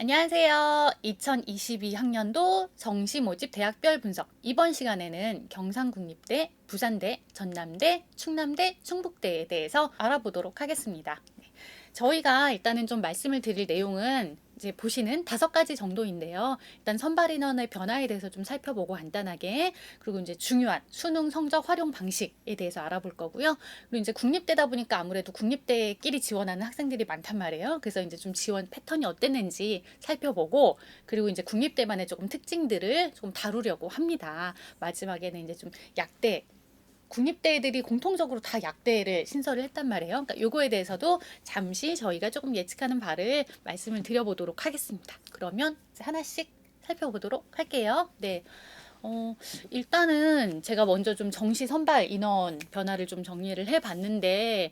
안녕하세요. 2022학년도 정시 모집 대학별 분석. 이번 시간에는 경상국립대, 부산대, 전남대, 충남대, 충북대에 대해서 알아보도록 하겠습니다. 저희가 일단은 좀 말씀을 드릴 내용은 이제 보시는 5가지 정도인데요. 일단 선발 인원의 변화에 대해서 좀 살펴보고 간단하게, 그리고 이제 중요한 수능 성적 활용 방식에 대해서 알아볼 거고요. 그리고 이제 국립대다 보니까 아무래도 국립대끼리 지원하는 학생들이 많단 말이에요. 그래서 이제 좀 지원 패턴이 어땠는지 살펴보고, 그리고 이제 국립대만의 조금 특징들을 좀 다루려고 합니다. 마지막에는 이제 좀 약대, 국립대들이 공통적으로 다 약대를 신설을 했단 말이에요. 그러니까 요거에 대해서도 잠시 저희가 조금 예측하는 바를 말씀을 드려보도록 하겠습니다. 그러면 이제 하나씩 살펴보도록 할게요. 네. 일단은 제가 먼저 좀 정시 선발 인원 변화를 좀 정리를 해봤는데,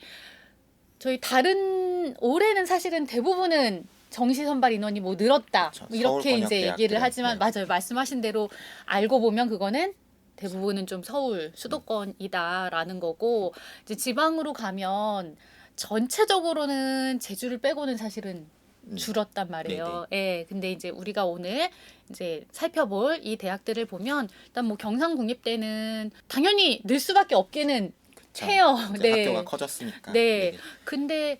저희 다른 올해는 사실은 대부분은 정시 선발 인원이 뭐 늘었다, 그렇죠. 뭐 이렇게 이제 얘기를 서울권역대학들은, 하지만, 네. 맞아요, 말씀하신 대로 알고 보면 그거는 대부분은 좀 서울 수도권이다라는 거고, 이제 지방으로 가면 전체적으로는 제주를 빼고는 사실은 줄었단 말이에요. 예, 근데 이제 우리가 오늘 이제 살펴볼 이 대학들을 보면, 일단 뭐 경상국립대는 당연히 늘 수밖에 없기는 그쵸. 해요. 이제 네. 학교가 커졌으니까. 네. 근데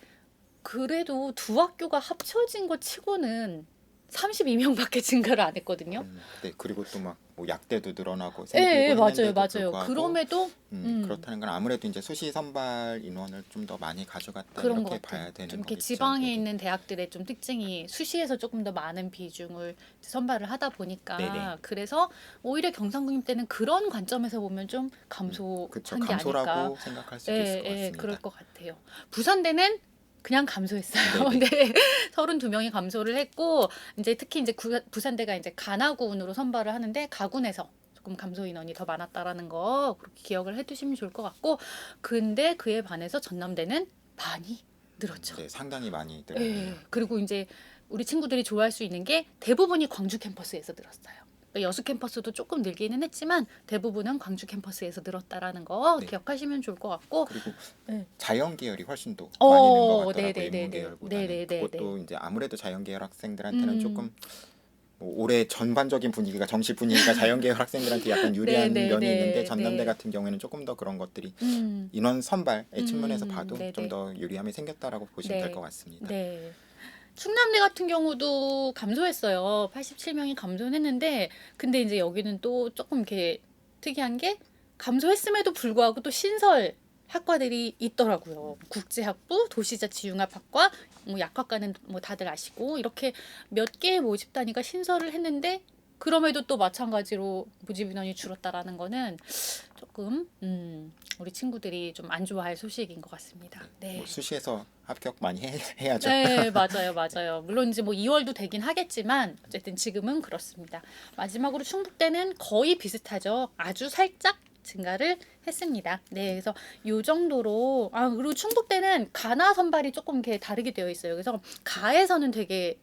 그래도 두 학교가 합쳐진 것 치고는 32명밖에 증가를 안 했거든요. 네. 그리고 또 막 뭐 약대도 늘어나고 예, 예, 생기고 맞아요, 했는데도 맞아요. 불구하고 그럼에도 그렇다는 건 아무래도 이제 수시 선발 인원을 좀 더 많이 가져갔다 그런 것 이렇게 같아요. 봐야 되는 좀 이렇게 거겠죠. 지방에 네네. 있는 대학들의 좀 특징이 수시에서 조금 더 많은 비중을 선발을 하다 보니까, 네네. 그래서 오히려 경상국립대는 그런 관점에서 보면 좀 그쵸. 감소한 게 아닐까. 감소라고 생각할 수도 있을 것 예, 그럴 같습니다. 것 같아요. 부산대는 그냥 감소했어요. 네네. 네. 32명이 감소를 했고, 이제 특히 이제 부산대가 이제 가나군으로 선발을 하는데 가군에서 조금 감소 인원이 더 많았다라는 거 그렇게 기억을 해두시면 좋을 것 같고, 근데 그에 반해서 전남대는 많이 늘었죠. 네, 상당히 많이 예. 늘었네요. 그리고 이제 우리 친구들이 좋아할 수 있는 게 대부분이 광주 캠퍼스에서 늘었어요. 그러니까 여수 캠퍼스도 조금 늘기는 했지만 대부분은 광주 캠퍼스에서 늘었다라는 거 네. 기억하시면 좋을 것 같고. 그리고 네. 자연 계열이 훨씬 더 많이 는 것 같더라고요. 네네네네. 인문 계열보다는. 네네네네. 그것도 이제 아무래도 자연 계열 학생들한테는 조금 음. 뭐 올해 전반적인 분위기가 정시 분위기가 자연계열 학생들한테 약간 유리한 네네네. 면이 있는데 전남대 네. 같은 경우에는 조금 더 그런 것들이 음. 인원 선발의 측면에서 봐도 네네. 좀 더 유리함이 생겼다라고 보시면 네. 될 것 같습니다. 네. 충남대 같은 경우도 감소했어요. 87명이 감소는 했는데, 근데 이제 여기는 또 조금 이렇게 특이한 게, 감소했음에도 불구하고 또 신설 학과들이 있더라고요. 국제학부, 도시자치융합학과, 뭐 약학과는 뭐 다들 아시고, 이렇게 몇 개의 모집 단위가 신설을 했는데, 그럼에도 또 마찬가지로 모집 인원이 줄었다라는 거는 조금 우리 친구들이 좀 안 좋아할 소식인 것 같습니다. 네. 뭐 수시에서 합격 많이 해야죠. 네, 맞아요, 맞아요. 물론 이제 뭐 2월도 되긴 하겠지만 어쨌든 지금은 그렇습니다. 마지막으로 충북대는 거의 비슷하죠. 아주 살짝 증가를 했습니다. 네, 그래서 요 정도로. 그리고 충북대는 가나 선발이 조금 이렇게 다르게 되어 있어요. 그래서 가에서는 되게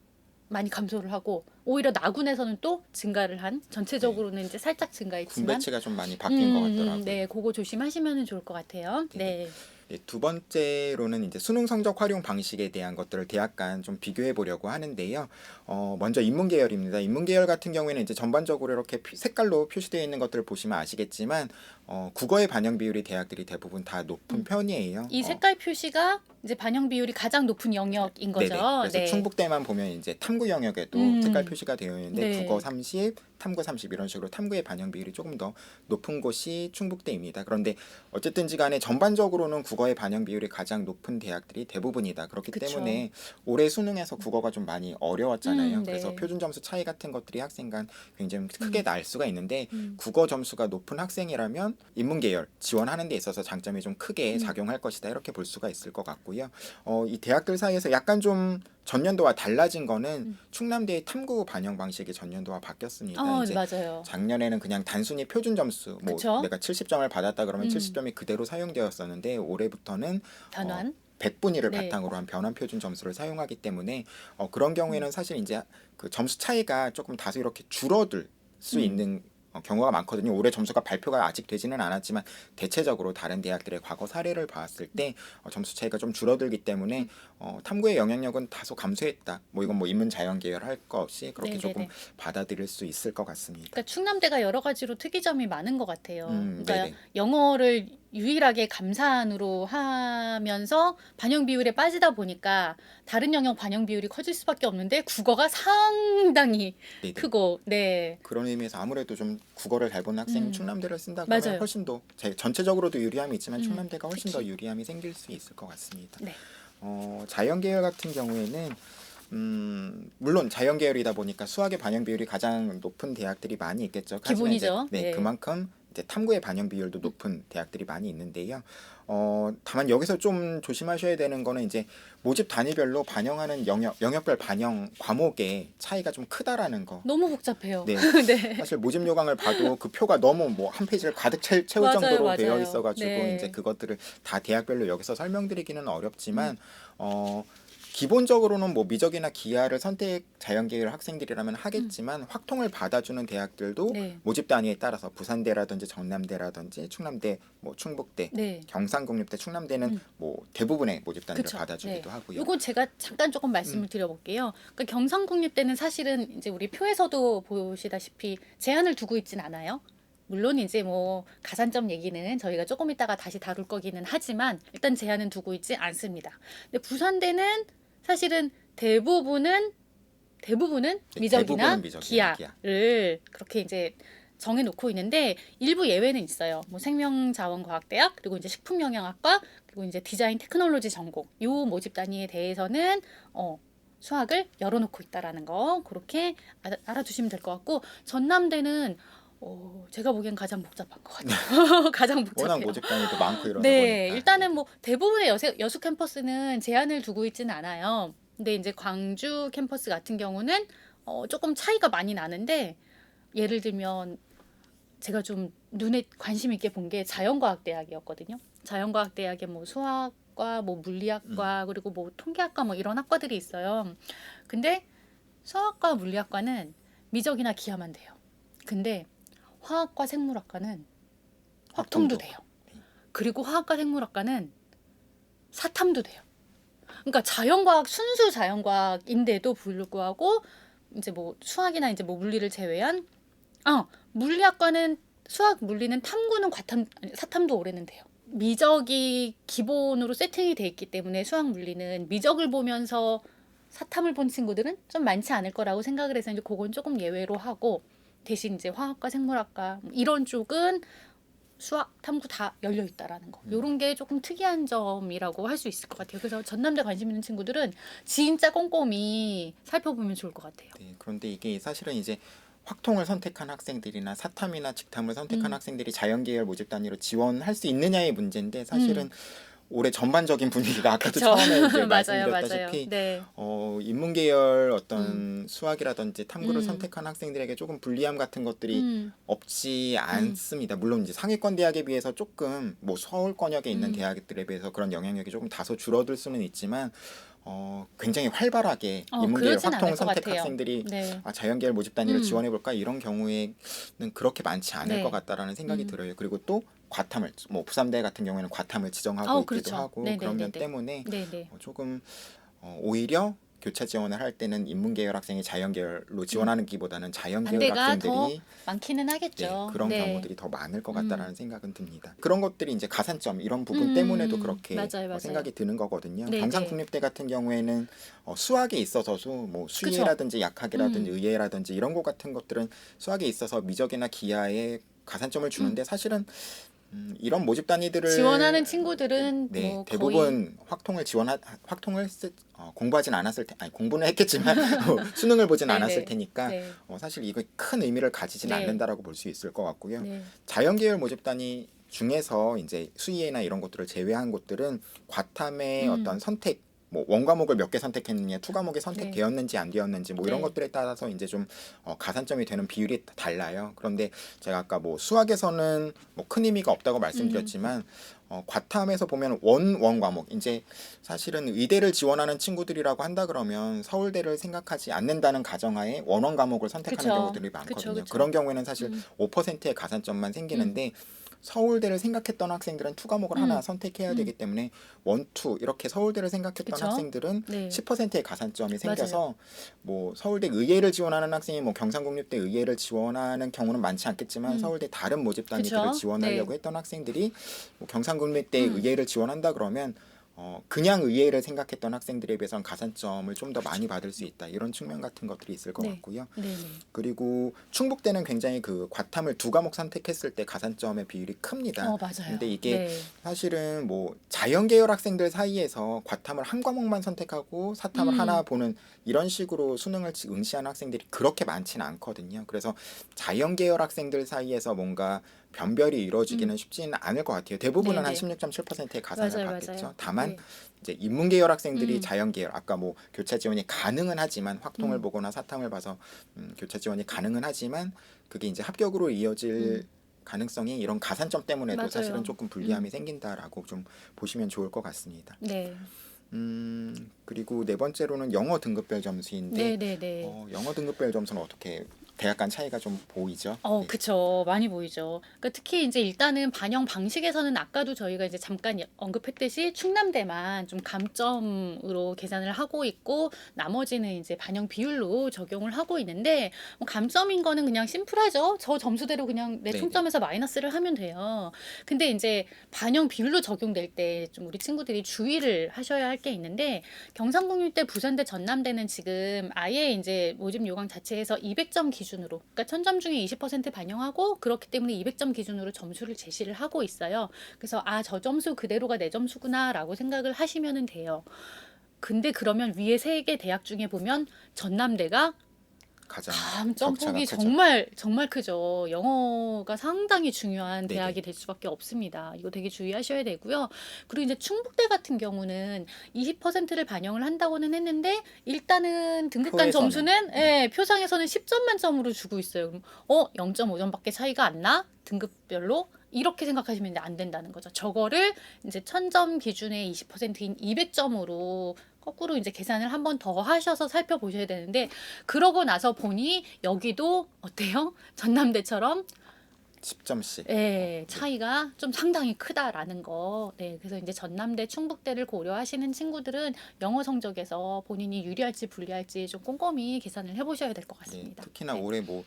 많이 감소를 하고, 오히려 나군에서는 또 증가를 한, 전체적으로는 이제 살짝 증가했지만, 군배치가 좀 많이 바뀐 것 같더라고요. 네, 그거 조심하시면 좋을 것 같아요. 네. 네, 두 번째로는 이제 수능 성적 활용 방식에 대한 것들을 대학 간 좀 비교해 보려고 하는데요. 먼저 인문 계열입니다. 인문 계열 같은 경우에는 이제 전반적으로 이렇게 색깔로 표시되어 있는 것들을 보시면 아시겠지만 국어의 반영 비율이 대학들이 대부분 다 높은 편이에요. 이 색깔 표시가 이제 반영 비율이 가장 높은 영역인 거죠. 네네. 그래서 네. 충북대만 보면 이제 탐구 영역에도 색깔 표시가 되어 있는데 네. 국어 30, 탐구 30 이런 식으로 탐구의 반영 비율이 조금 더 높은 곳이 충북대입니다. 그런데 어쨌든지 간에 전반적으로는 국어의 반영 비율이 가장 높은 대학들이 대부분이다. 그렇기 그쵸. 때문에 올해 수능에서 국어가 좀 많이 어려웠잖아요. 네. 그래서 표준 점수 차이 같은 것들이 학생 간 굉장히 크게 날 수가 있는데 음. 국어 점수가 높은 학생이라면 인문 계열 지원하는 데 있어서 장점이 좀 크게 작용할 것이다. 이렇게 볼 수가 있을 것 같고요. 이 대학들 사이에서 약간 좀 전년도와 달라진 거는 충남대의 탐구 반영 방식이 전년도와 바뀌었습니다. 이제 맞아요. 작년에는 그냥 단순히 표준 점수, 뭐 그쵸? 내가 70점을 받았다 그러면 70점이 그대로 사용되었었는데 올해부터는 변환. 100분위를 네. 바탕으로 한 변환 표준 점수를 사용하기 때문에 그런 경우에는 사실 이제 그 점수 차이가 조금 다소 이렇게 줄어들 수 있는 경우가 많거든요. 올해 점수가 발표가 아직 되지는 않았지만 대체적으로 다른 대학들의 과거 사례를 봤을 때 점수 차이가 좀 줄어들기 때문에 탐구의 영향력은 다소 감소했다. 뭐 이건 뭐 인문 자연 계열 할 거 없이 그렇게 네네네. 조금 받아들일 수 있을 것 같습니다. 그러니까 충남대가 여러 가지로 특이점이 많은 것 같아요. 그러니까 네네. 영어를 유일하게 감산으로 하면서 반영 비율에 빠지다 보니까 다른 영역 반영 비율이 커질 수밖에 없는데 국어가 상당히 네네. 크고 네. 그런 의미에서 아무래도 좀 국어를 잘 보는 학생이 음. 충남대를 쓴다 그러면 맞아요. 훨씬 더 전체적으로도 유리함이 있지만 충남대가 훨씬 더 특히. 유리함이 생길 수 있을 것 같습니다. 네. 자연 계열 같은 경우에는 물론 자연 계열이다 보니까 수학의 반영 비율이 가장 높은 대학들이 많이 있겠죠. 하지만 기본이죠. 이제, 네, 네. 그만큼 이제 탐구의 반영 비율도 높은 대학들이 많이 있는데요. 다만 여기서 좀 조심하셔야 되는 거는 이제 모집 단위별로 반영하는 영역별 반영 과목의 차이가 좀 크다라는 거. 너무 복잡해요. 네. 네. 사실 모집 요강을 봐도 그 표가 너무 뭐 한 페이지를 가득 채울 맞아요, 정도로 맞아요. 되어 있어가지고 네. 이제 그것들을 다 대학별로 여기서 설명드리기는 어렵지만 기본적으로는 뭐 미적이나 기하를 선택 자연계열 학생들이라면 하겠지만 확통을 받아주는 대학들도 네. 모집 단위에 따라서 부산대라든지 전남대라든지 충남대, 뭐 충북대, 네. 경상국립대, 충남대는 뭐 대부분의 모집 단위를 그쵸. 받아주기도 네. 하고요. 요건 제가 잠깐 조금 말씀을 드려볼게요. 그러니까 경상국립대는 사실은 이제 우리 표에서도 보시다시피 제한을 두고 있진 않아요. 물론 이제 뭐 가산점 얘기는 저희가 조금 이따가 다시 다룰 거기는 하지만 일단 제한은 두고 있지 않습니다. 근데 부산대는 사실은 대부분은 네, 미적이나 대부분은 미적이나 기하를 그렇게 이제 정해놓고 있는데 일부 예외는 있어요. 뭐 생명자원과학대학 그리고 이제 식품영양학과 그리고 이제 디자인 테크놀로지 전공 요 모집 단위에 대해서는 수학을 열어놓고 있다라는 거 그렇게 알아두시면 될 것 같고 전남대는 제가 보기엔 가장 복잡한 것 같아요. 가장 복잡해요. 워낙 모집 단위도 많고 이러다 네, 보니까 일단은 뭐 대부분의 여수 캠퍼스는 제한을 두고 있지는 않아요. 근데 이제 광주 캠퍼스 같은 경우는 조금 차이가 많이 나는데 예를 들면 제가 좀 눈에 관심 있게 본 게 자연과학대학이었거든요. 자연과학대학에 뭐 수학과 뭐 물리학과 그리고 뭐 통계학과 뭐 이런 학과들이 있어요. 근데 수학과 물리학과는 미적이나 기하만 돼요. 근데 화학과 생물학과는 확통도 확통도. 돼요. 그리고 화학과 생물학과는 사탐도 돼요. 그러니까 자연과학 순수 자연과학인데도 불구하고 이제 뭐 수학이나 이제 뭐 물리를 제외한 물리학과는 수학 물리는 탐구는 사탐도 올해는 돼요. 미적이 기본으로 세팅이 돼 있기 때문에 수학 물리는 미적을 보면서 사탐을 본 친구들은 좀 많지 않을 거라고 생각을 해서 이제 그건 조금 예외로 하고 대신 이제 화학과 생물학과 이런 쪽은 수학, 탐구 다 열려 있다라는 거. 요런 게 조금 특이한 점이라고 할 수 있을 것 같아요. 그래서 전남대 관심 있는 친구들은 진짜 꼼꼼히 살펴보면 좋을 것 같아요. 네, 그런데 이게 사실은 이제 확통을 선택한 학생들이나 사탐이나 직탐을 선택한 학생들이 자연계열 모집 단위로 지원할 수 있느냐의 문제인데 사실은 올해 전반적인 분위기가 아까도 그쵸. 처음에 이제 맞아요, 맞아요. 말씀드렸다시피 네. 인문계열 어떤 수학이라든지 탐구를 음. 선택한 학생들에게 조금 불리함 같은 것들이 음. 없지 않습니다. 물론 이제 상위권 대학에 비해서 조금 뭐 서울권역에 있는 대학들에 비해서 그런 영향력이 조금 다소 줄어들 수는 있지만 굉장히 활발하게 인문계열 그러진 확통 않을 것 선택 같아요. 학생들이 네. 자연계열 모집 단위를 지원해볼까 이런 경우에는 그렇게 많지 않을 네. 것 같다라는 생각이 들어요. 그리고 또 과탐을 뭐 부산대 같은 경우에는 과탐을 지정하고 있기도 그렇죠. 하고 네네네네. 그런 면 때문에 네네. 조금 오히려 교차 지원을 할 때는 인문계열 학생이 자연계열로 지원하는 기보다는 자연계열 반대가 더 학생들이 많기는 하겠죠. 네, 그런 네. 경우들이 더 많을 것 같다라는 생각은 듭니다. 그런 것들이 이제 가산점 이런 부분 때문에도 그렇게 맞아요, 맞아요. 생각이 드는 거거든요. 네네. 경상국립대 같은 경우에는 수학에 있어서도 뭐 수의라든지 약학이라든지 의예라든지 이런 것 같은 것들은 수학에 있어서 미적이나 기하에 가산점을 주는데 사실은 이런 모집 단위들을 지원하는 친구들은 네, 뭐 대부분 확통을 공부하진 않았을 공부는 했겠지만 수능을 보진 네네. 않았을 테니까 네. 사실 이거 큰 의미를 가지진 네. 않는다라고 볼 수 있을 것 같고요. 네. 자연계열 모집 단위 중에서 이제 수의예나 이런 것들을 제외한 곳들은 과탐의 어떤 선택 뭐 원과목을 몇 개 선택했느냐, 투 과목이 선택되었는지 안 되었는지 뭐 이런 네. 것들에 따라서 이제 좀 가산점이 되는 비율이 달라요. 그런데 제가 아까 뭐 수학에서는 뭐 큰 의미가 없다고 말씀드렸지만 과탐에서 보면 원 과목 이제 사실은 의대를 지원하는 친구들이라고 한다 그러면 서울대를 생각하지 않는다는 가정하에 원원 과목을 선택하는 그쵸. 경우들이 많거든요. 그쵸. 그런 경우에는 사실 음. 5%의 가산점만 생기는데 서울대를 생각했던 학생들은 투 과목을 하나 선택해야 되기 때문에 원투 이렇게 서울대를 생각했던 그쵸. 학생들은 네. 10%의 가산점이 생겨서 뭐 서울대 의예를 지원하는 학생이 뭐 경상국립대 의예를 지원하는 경우는 많지 않겠지만 서울대 다른 모집 단위들을 그쵸. 지원하려고 네. 했던 학생들이 뭐 경상국립대 음. 의예를 지원한다 그러면 그냥 의예를 생각했던 학생들에 비해서는 가산점을 좀 더 많이 받을 수 있다 이런 측면 같은 것들이 있을 것 네. 같고요. 네네. 그리고 충북대는 굉장히 그 과탐을 두 과목 선택했을 때 가산점의 비율이 큽니다. 맞아요. 근데 이게 네. 사실은 뭐 자연계열 학생들 사이에서 과탐을 한 과목만 선택하고 사탐을 하나 보는 이런 식으로 수능을 응시하는 학생들이 그렇게 많지는 않거든요. 그래서 자연계열 학생들 사이에서 뭔가 변별이 이루어지기는 쉽지는 않을 것 같아요. 대부분은 한 네네. 16.7%의 가산을 맞아요, 받겠죠. 맞아요. 다만 네. 이제 인문계열 학생들이 음. 자연계열 아까 뭐 교차 지원이 가능은 하지만 확통을 음. 보거나 사탐을 봐서 교차 지원이 가능은 하지만 그게 이제 합격으로 이어질 가능성이 이런 가산점 때문에도 맞아요. 사실은 조금 불리함이 생긴다라고 좀 보시면 좋을 것 같습니다. 네. 그리고 네 번째로는 영어 등급별 점수인데 네네네. 영어 등급별 점수는 어떻게 대학 간 차이가 좀 보이죠? 네. 그쵸. 많이 보이죠. 그러니까 특히 이제 일단은 반영 방식에서는 아까도 저희가 이제 잠깐 언급했듯이 충남대만 좀 감점으로 계산을 하고 있고 나머지는 이제 반영 비율로 적용을 하고 있는데 뭐 감점인 거는 그냥 심플하죠. 저 점수대로 그냥 내 네네. 총점에서 마이너스를 하면 돼요. 근데 이제 반영 비율로 적용될 때 좀 우리 친구들이 주의를 하셔야 할 게 있는데 경상국립대, 부산대, 전남대는 지금 아예 이제 모집 요강 자체에서 200점 기준으로, 그러니까 1000점 중에 20% 반영하고 그렇기 때문에 200점 기준으로 점수를 제시를 하고 있어요. 그래서 저 점수 그대로가 내 점수구나라고 생각을 하시면 돼요. 근데 그러면 위에 세 개 대학 중에 보면 전남대가 가장 점폭이 격차가 크죠. 정말 크죠. 영어가 상당히 중요한 네네. 대학이 될 수밖에 없습니다. 이거 되게 주의하셔야 되고요. 그리고 이제 충북대 같은 경우는 20%를 반영을 한다고는 했는데 일단은 등급간 표에서는, 점수는 표상에서는 10점 만점으로 주고 있어요. 그럼 0.5점밖에 차이가 안 나? 등급별로? 이렇게 생각하시면 이제 안 된다는 거죠. 저거를 이제 1000점 기준의 20%인 200점으로 거꾸로 이제 계산을 한 번 더 하셔서 살펴보셔야 되는데 그러고 나서 보니 여기도 어때요? 전남대처럼 10점씩. 차이가 좀 상당히 크다라는 거. 네, 그래서 이제 전남대, 충북대를 고려하시는 친구들은 영어 성적에서 본인이 유리할지 불리할지 좀 꼼꼼히 계산을 해보셔야 될 것 네, 같습니다. 특히나 네. 올해 뭐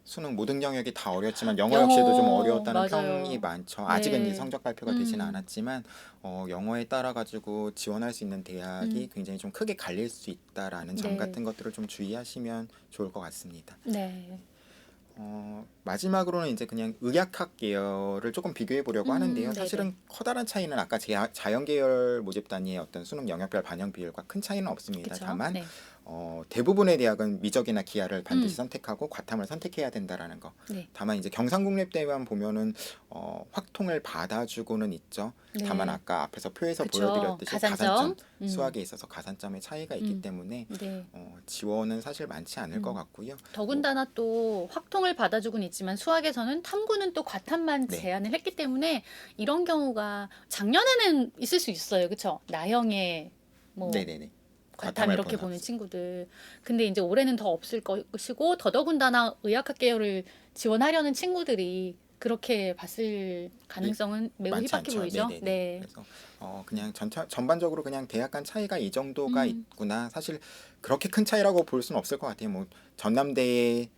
수능 모든 영역이 다 어렵지만 영어 역시도 좀 어려웠다는 맞아요. 평이 많죠. 아직은 이제 네. 성적 발표가 되지는 않았지만 영어에 따라 가지고 지원할 수 있는 대학이 굉장히 좀 크게 갈릴 수 있다라는 점 네. 같은 것들을 좀 주의하시면 좋을 것 같습니다. 네. 마지막으로는 이제 그냥 의학학 계열을 조금 비교해 보려고 하는데요. 네네. 사실은 커다란 차이는 아까 자연 계열 모집 단위의 어떤 수능 영역별 반영 비율과 큰 차이는 없습니다. 그쵸? 다만 네. 대부분의 대학은 미적이나 기하를 반드시 선택하고 과탐을 선택해야 된다라는 거. 네. 다만 이제 경상국립대만 보면은 확통을 받아주고는 있죠. 네. 다만 아까 앞에서 표에서 그쵸. 보여드렸듯이 가산점. 수학에 있어서 가산점의 차이가 있기 때문에 네. 지원은 사실 많지 않을 것 같고요. 더군다나 또 확통을 받아주곤 있지만 수학에서는 탐구는 또 과탐만 네. 제한을 했기 때문에 이런 경우가 작년에는 있을 수 있어요. 그렇죠? 나형의 뭐 네네네. 과탐 이렇게 보는 친구들. 근데 이제 올해는 더 없을 것이고 더더군다나 의학학 계열을 지원하려는 친구들이 그렇게 봤을 가능성은 매우 많지 희박해 않죠. 보이죠. 네네네. 네. 그래서 그냥 전반적으로 그냥 대학 간 차이가 이 정도가 있구나. 사실 그렇게 큰 차이라고 볼 수는 없을 것 같아요. 뭐 전남대에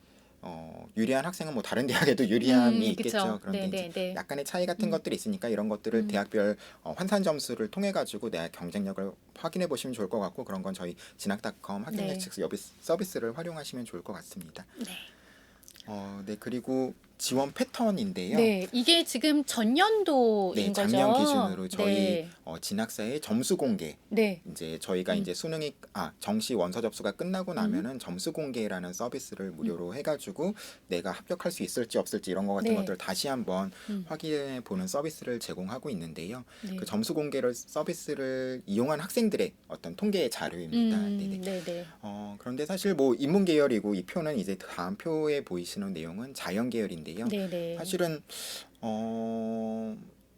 유리한 학생은 뭐 다른 대학에도 유리함이 있겠죠. 그쵸. 그런데 이제 네네네. 약간의 차이 같은 것들이 있으니까 이런 것들을 대학별 환산 점수를 통해 가지고 내 경쟁력을 확인해 보시면 좋을 것 같고 그런 건 저희 진학닷컴 학생 네. 예측 서비스를 활용하시면 좋을 것 같습니다. 네. 네, 그리고 지원 패턴인데요. 네, 이게 지금 전년도인 네, 거죠. 작년 기준으로 저희 네. 진학사의 점수 공개 네. 이제 저희가 이제 수능이 정시 원서 접수가 끝나고 나면은 점수 공개라는 서비스를 무료로 해가지고 내가 합격할 수 있을지 없을지 이런 거 같은 네. 것들 다시 한번 확인해 보는 서비스를 제공하고 있는데요. 네. 그 점수 공개를 서비스를 이용한 학생들의 어떤 통계 자료입니다. 네네. 네네. 그런데 사실 뭐 인문 계열이고 이 표는 이제 다음 표에 보이시는 내용은 자연 계열인데요. 네네. 사실은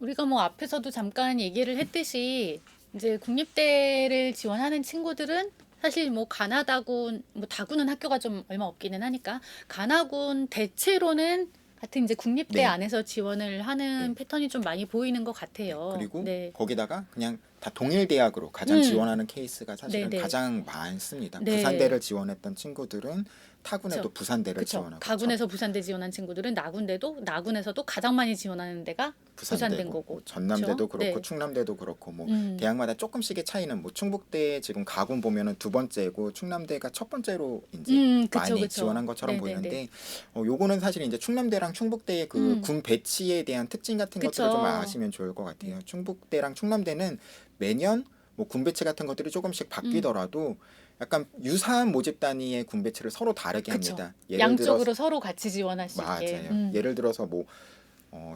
우리가 뭐 앞에서도 잠깐 얘기를 했듯이 이제 국립대를 지원하는 친구들은 사실 뭐 가나다군, 뭐 다군은 학교가 좀 얼마 없기는 하니까 가나군 대체로는 같은 이제 국립대 네. 안에서 지원을 하는 네. 패턴이 좀 많이 보이는 것 같아요. 그리고 네. 거기다가 그냥 다 동일 대학으로 가장 음. 지원하는 케이스가 사실은 네네. 가장 많습니다. 네. 부산대를 지원했던 친구들은 타군에도 그쵸. 부산대를 그쵸. 지원하고 가군에서 부산대 지원한 친구들은 나군에서도 가장 많이 지원하는 데가 부산대인 거고. 전남대도 그쵸? 그렇고 네. 충남대도 그렇고 뭐 음. 대학마다 조금씩의 차이는 뭐 충북대 지금 가군 보면은 두 번째고 충남대가 첫 번째로 이제 그쵸, 많이 그쵸. 지원한 것처럼 네네네. 보이는데 요거는 사실 이제 충남대랑 충북대의 그 군 배치에 대한 특징 같은 것들을 좀 그쵸. 아시면 좋을 것 같아요. 충북대랑 충남대는 매년 뭐 군 배치 같은 것들이 조금씩 바뀌더라도 약간 유사한 모집 단위의 군 배치를 서로 다르게 그쵸. 합니다. 양쪽으로 서로 같이 지원할 수 있게. 맞아요. 예를 들어서 뭐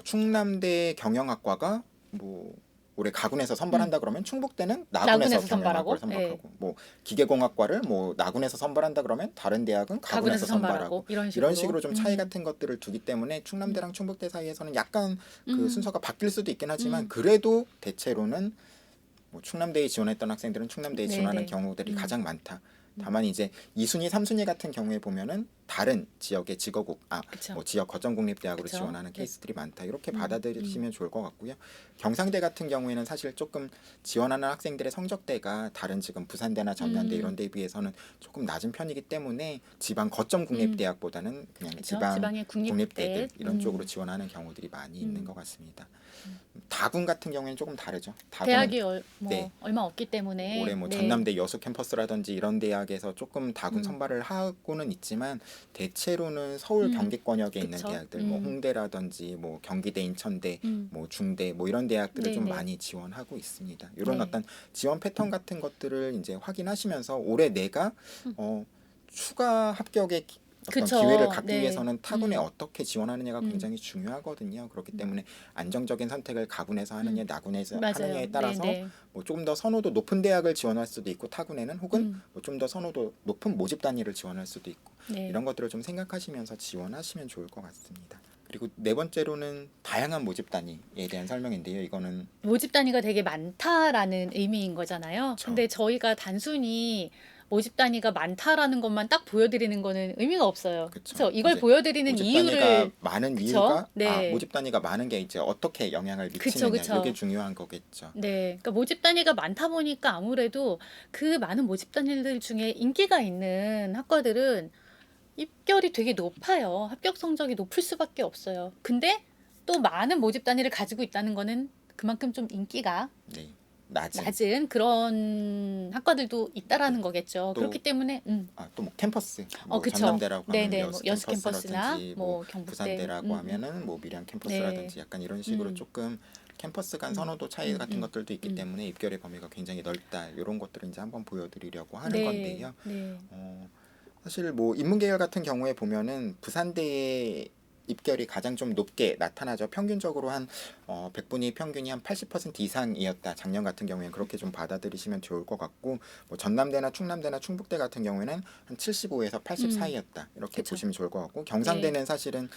충남대 경영학과가 뭐 올해 가군에서 선발한다 그러면 충북대는 나군에서 나군에서 선발하고, 경영학과를 선발하고 뭐 기계공학과를 뭐 나군에서 선발한다 그러면 다른 대학은 가군에서 가군에서 선발하고 이런 이런 식으로. 식으로 좀 차이 같은 것들을 두기 때문에 충남대랑 충북대 사이에서는 약간 그 음. 순서가 바뀔 수도 있긴 하지만 그래도 대체로는 뭐 충남대에 지원했던 학생들은 충남대에 네네. 지원하는 경우들이 가장 많다. 다만 이제 2순위, 3순위 같은 경우에 보면은 다른 지역의 그쵸. 뭐 지역 거점국립대학으로 그쵸. 지원하는 네. 케이스들이 많다. 이렇게 받아들이시면 좋을 것 같고요. 경상대 같은 경우에는 사실 조금 지원하는 학생들의 성적대가 다른 지금 부산대나 전남대 이런 데에 비해서는 조금 낮은 편이기 때문에 지방 거점 국립대학보다는 그냥 그쵸. 지방 지방의 국립대. 국립대들 이런 쪽으로 지원하는 경우들이 많이 있는 것 같습니다. 다군 같은 경우에는 조금 다르죠. 다군은 대학이 네. 얼마 없기 때문에. 올해 뭐 네. 전남대 여수 캠퍼스라든지 이런 대학에서 조금 다군 선발을 하고는 있지만 대체로는 서울 경기권역에 있는 그쵸. 대학들 뭐 홍대라든지 뭐 경기대 인천대 음. 뭐 중대 뭐 이런 대학들을 좀 네네. 많이 지원하고 있습니다. 이런 네. 어떤 지원 패턴 같은 것들을 이제 확인하시면서 올해 내가 추가 합격의 어떤 그쵸. 기회를 갖기 네. 위해서는 타군에 어떻게 지원하느냐가 굉장히 중요하거든요. 그렇기 때문에 안정적인 선택을 가군에서 하느냐 나군에서 맞아요. 하느냐에 따라서 네네. 뭐 조금 더 선호도 높은 대학을 지원할 수도 있고 타군에는 혹은 뭐 좀 더 선호도 높은 모집 단위를 지원할 수도 있고 네. 이런 것들을 좀 생각하시면서 지원하시면 좋을 것 같습니다. 그리고 네 번째로는 다양한 모집 단위에 대한 설명인데요. 이거는 모집 단위가 되게 많다라는 의미인 거잖아요. 그쵸. 근데 저희가 단순히 모집 단위가 많다라는 것만 딱 보여드리는 거는 의미가 없어요. 그쵸. 그렇죠? 이걸 이제 보여드리는 모집 이유를 단위가 많은 그쵸? 이유가 네. 모집 단위가 많은 게 이제 어떻게 영향을 그쵸, 미치느냐 그쵸. 이게 중요한 거겠죠. 네, 그러니까 모집 단위가 많다 보니까 아무래도 그 많은 모집 단위들 중에 인기가 있는 학과들은 입결이 되게 높아요. 합격 성적이 높을 수밖에 없어요. 근데 또 많은 모집 단위를 가지고 있다는 거는 그만큼 좀 인기가 네. 낮은 낮은 그런 학과들도 있다라는 거겠죠. 또 그렇기 때문에 또 뭐 캠퍼스 뭐 그쵸. 전남대라고 하면 네네, 뭐 여수 캠퍼스나 캠퍼스라든지 뭐 경북대, 부산대라고 하면은 뭐 밀양 캠퍼스라든지 네. 약간 이런 식으로 조금 캠퍼스 간 선호도 차이 같은 것들도 있기 때문에 입결의 범위가 굉장히 넓다. 이런 것들을 이제 한번 보여드리려고 하는 네, 건데요. 네. 사실 뭐 인문계열 같은 경우에 보면은 부산대의 입결이 가장 좀 높게 나타나죠. 평균적으로 한 100분위 평균이 한 80% 이상이었다. 작년 같은 경우에는 그렇게 좀 받아들이시면 좋을 것 같고 뭐 전남대나 충남대나 충북대 같은 경우에는 한 75에서 80 사이였다. 이렇게 그쵸. 보시면 좋을 것 같고 경상대는 사실은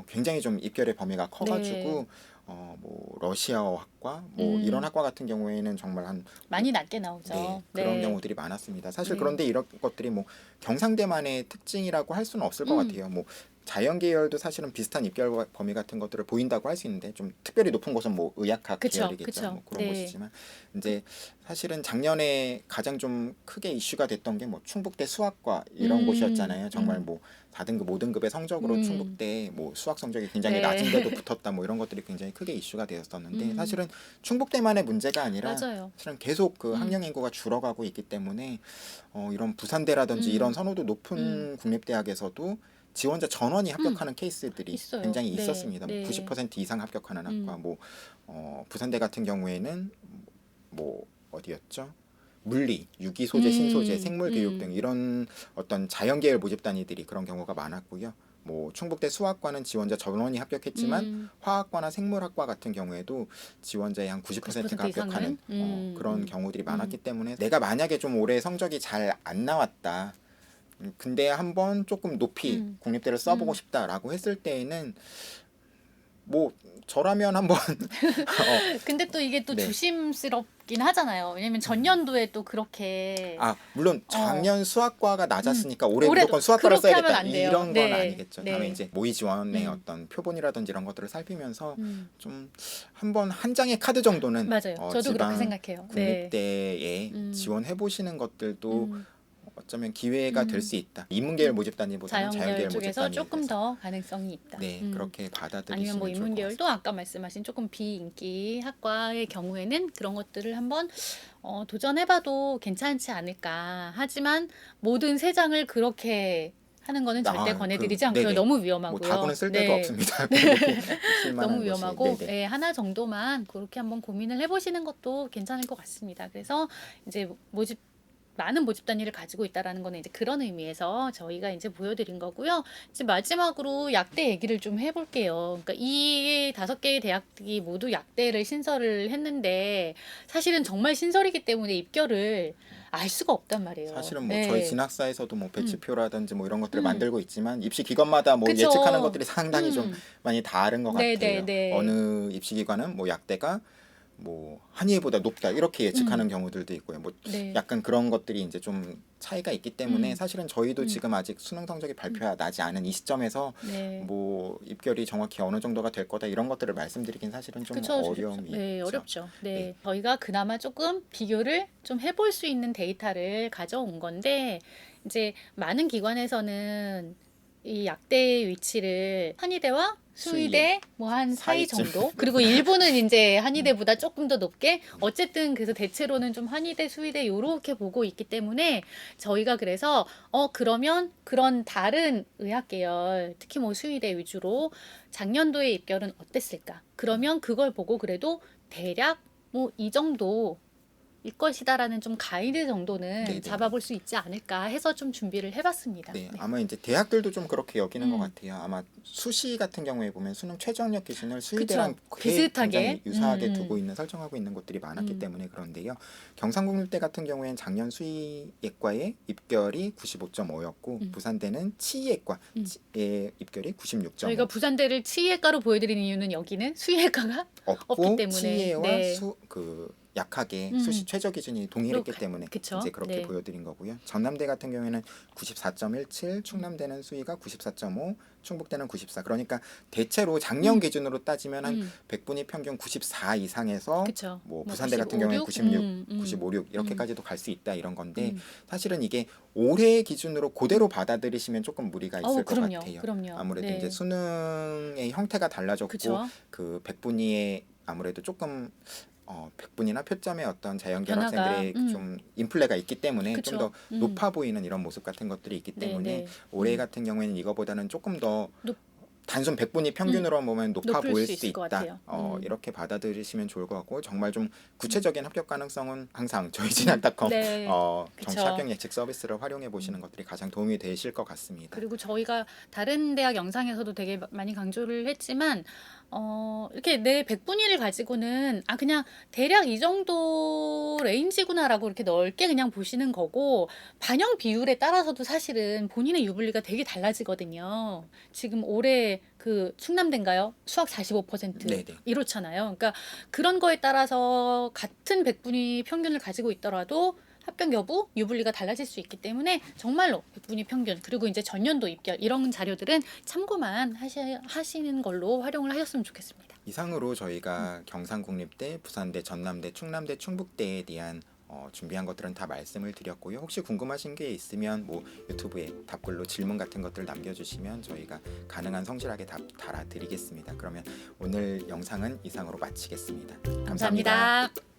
굉장히 좀 입결의 범위가 커가지고 뭐 러시아어학과 뭐 이런 학과 같은 경우에는 정말 한 많이 낮게 나오죠. 네, 그런 네. 경우들이 많았습니다. 사실 네. 그런데 이런 것들이 뭐 경상대만의 특징이라고 할 수는 없을 것 같아요. 뭐 자연 계열도 사실은 비슷한 입결 범위 같은 것들을 보인다고 할 수 있는데 좀 특별히 높은 곳은 뭐 의학학 그쵸, 계열이겠죠. 그쵸. 뭐 그런 네. 곳이지만 이제 사실은 작년에 가장 좀 크게 이슈가 됐던 게 뭐 충북대 수학과 이런 곳이었잖아요. 정말 뭐 4등급, 5등급의 성적으로 충북대 뭐 수학 성적이 굉장히 네. 낮은데도 붙었다 뭐 이런 것들이 굉장히 크게 이슈가 되었었는데 사실은 충북대만의 문제가 아니라 맞아요. 사실은 계속 그 학령 인구가 줄어가고 있기 때문에 이런 부산대라든지 이런 선호도 높은 국립대학에서도 지원자 전원이 합격하는 케이스들이 있어요. 굉장히 네, 있었습니다. 네. 90% 이상 합격하는 학과 뭐 부산대 같은 경우에는 뭐 어디였죠? 물리, 유기 소재, 신소재, 생물 교육 등 이런 어떤 자연 계열 모집 단위들이 그런 경우가 많았고요. 뭐 충북대 수학과는 지원자 전원이 합격했지만 화학과나 생물학과 같은 경우에도 지원자의 한 90%가 90% 이상은? 합격하는 그런 경우들이 많았기 때문에 내가 만약에 좀 올해 성적이 잘 안 나왔다. 근데 한번 조금 높이 국립대를 써보고 싶다라고 했을 때에는 뭐 저라면 한번 근데 또 이게 또 네. 조심스럽긴 하잖아요. 왜냐면 전년도에 또 그렇게 물론 작년 수학과가 낮았으니까 올해 올해도 무조건 수학과를 그렇게 하면 써야겠다 안 돼요. 이런 건 네. 아니겠죠. 네. 다만 이제 모의 지원의 음. 어떤 표본이라든지 이런 것들을 살피면서 음, 좀 한번 한 장의 카드 정도는 맞아요. 저도 그렇게 지방 생각해요. 네. 국립대에 음. 지원해 보시는 것들도 음, 어쩌면 기회가 될 수 있다. 인문계열 모집단위보다는 자연계열 자연계열 쪽에서 모집단위 조금 더 가능성이 있다. 네 그렇게 받아들이시면 아니면 뭐 좋을 것 인문계열도 같습니다. 아까 말씀하신 조금 비인기 학과의 경우에는 그런 것들을 한번 도전해봐도 괜찮지 않을까. 하지만 모든 세 장을 그렇게 하는 거는 절대 권해드리지 않고요. 네네. 너무 뭐 위험하고요. 다분은 쓸 데도 네. 없습니다. 그렇게 쓸만한 너무 곳이. 위험하고 네네. 예, 하나 정도만 그렇게 한번 고민을 해보시는 것도 괜찮을 것 같습니다. 그래서 이제 많은 모집 단위를 가지고 있다라는 거는 이제 그런 의미에서 저희가 이제 보여드린 거고요. 이제 마지막으로 약대 얘기를 좀 해볼게요. 그러니까 이 5개의 대학이 모두 약대를 신설을 했는데 사실은 정말 신설이기 때문에 입결을 알 수가 없단 말이에요. 사실은 뭐 네. 저희 진학사에서도 뭐 배치표라든지 뭐 이런 것들을 음. 만들고 있지만 입시 기관마다 뭐 그쵸. 예측하는 것들이 상당히 좀 많이 다른 것 네, 같아요. 네, 네. 어느 입시 기관은 뭐 약대가 뭐 한의보다 높다 이렇게 예측하는 경우들도 있고요. 뭐 네. 약간 그런 것들이 이제 좀 차이가 있기 때문에 음. 사실은 저희도 지금 아직 수능 성적이 발표가 나지 않은 이 시점에서 네. 뭐 입결이 정확히 어느 정도가 될 거다 이런 것들을 말씀드리긴 사실은 좀 그쵸, 어려움이 네, 있죠. 어렵죠. 네. 네. 저희가 그나마 조금 비교를 좀 해볼 수 있는 데이터를 가져온 건데, 이제 많은 기관에서는 이 약대의 위치를 한의대와 수의대 뭐 한 사이 사이쯤. 정도, 그리고 일부는 이제 한의대보다 조금 더 높게, 어쨌든 그래서 대체로는 좀 한의대, 수의대 요렇게 보고 있기 때문에 저희가 그래서 그러면 그런 다른 의학 계열, 특히 뭐 수의대 위주로 작년도의 입결은 어땠을까? 그러면 그걸 보고 그래도 대략 뭐 이 정도 일 것이다라는 좀 가이드 정도는 네네. 잡아볼 수 있지 않을까 해서 좀 준비를 해봤습니다. 네, 네. 아마 이제 대학들도 좀 그렇게 여기는 것 음. 같아요. 아마 수시 같은 경우에 보면 수능 최저학력 기준을 수의대랑 그쵸. 굉장히 비슷하게. 유사하게 두고 있는 설정하고 있는 곳들이 많았기 음. 때문에 그런데요. 경상국립대 같은 경우에는 작년 수의예과의 입결이 95.5였고 부산대는 치의예과의 입결이 96.5. 저희가 부산대를 치의학과로 보여드리는 이유는 여기는 수의학과가 없기 없고 때문에. 치의와 네. 약하게 음. 수시 최저 기준이 동일했기 그- 때문에 그쵸. 이제 그렇게 네. 보여드린 거고요. 전남대 같은 경우에는 94.17, 충남대는 수의가 94.5, 충북대는 94. 그러니까 대체로 작년 기준으로 따지면 한 100분위 평균 94 이상에서 그쵸. 뭐 뭐 부산대 95, 같은 경우에는 6? 96, 95, 6 이렇게까지도 갈 수 있다 이런 건데 음. 사실은 이게 올해 기준으로 그대로 받아들이시면 조금 무리가 있을 것 그럼요. 같아요. 그럼요. 아무래도 네. 이제 수능의 형태가 달라졌고 그쵸. 그 100분위에 아무래도 조금 100분이나 표점의 어떤 자연계열 변화가, 학생들의 좀 인플레가 있기 때문에 그쵸. 좀 더 높아 보이는 이런 모습 같은 것들이 있기 네, 때문에 네. 올해 같은 경우에는 이거보다는 조금 더 높- 단순 100분위 평균으로 보면 높아 높을 보일 수 수 있을 것 있다. 같아요. 이렇게 받아들이시면 좋을 것 같고 정말 좀 구체적인 합격 가능성은 항상 저희 진학닷컴 네. 정시 그쵸. 합격 예측 서비스를 활용해 보시는 것들이 가장 도움이 되실 것 같습니다. 그리고 저희가 다른 대학 영상에서도 되게 많이 강조를 했지만 이렇게 내 100분위를 가지고는 그냥 대략 이 정도 레인지구나라고 이렇게 넓게 그냥 보시는 거고, 반영 비율에 따라서도 사실은 본인의 유불리가 되게 달라지거든요. 지금 올해 그 충남대인가요? 수학 45% 네네. 이렇잖아요. 그러니까 그런 거에 따라서 같은 100분위 평균을 가지고 있더라도 합격 여부, 유불리가 달라질 수 있기 때문에 정말로 100분위 평균, 그리고 이제 전년도 입결 이런 자료들은 참고만 하시는 걸로 활용을 하셨으면 좋겠습니다. 이상으로 저희가 경상국립대, 부산대, 전남대, 충남대, 충북대에 대한 준비한 것들은 다 말씀을 드렸고요. 혹시 궁금하신 게 있으면 뭐 유튜브에 답글로 질문 같은 것들 남겨주시면 저희가 가능한 성실하게 답 달아드리겠습니다. 그러면 오늘 영상은 이상으로 마치겠습니다. 감사합니다. 감사합니다.